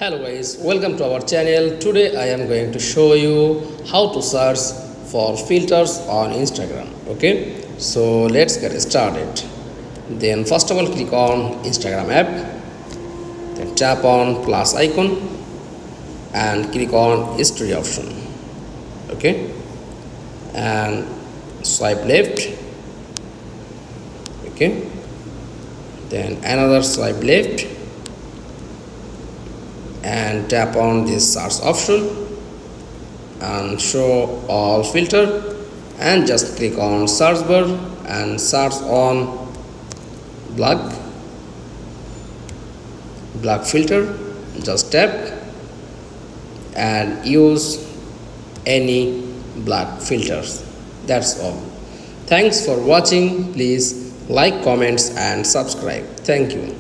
Hello guys, welcome to our channel. Today I am going to show you how to search for filters on Instagram. Okay, so let's get started. Then first of all click on Instagram app, then tap on plus icon and click on history option. Okay, and swipe left. Okay, then another swipe left and tap on this search option and show all filter and just click on search bar and search on black filter. Just tap and use any black filters. That's all. Thanks for watching. Please like, comments and subscribe. Thank you.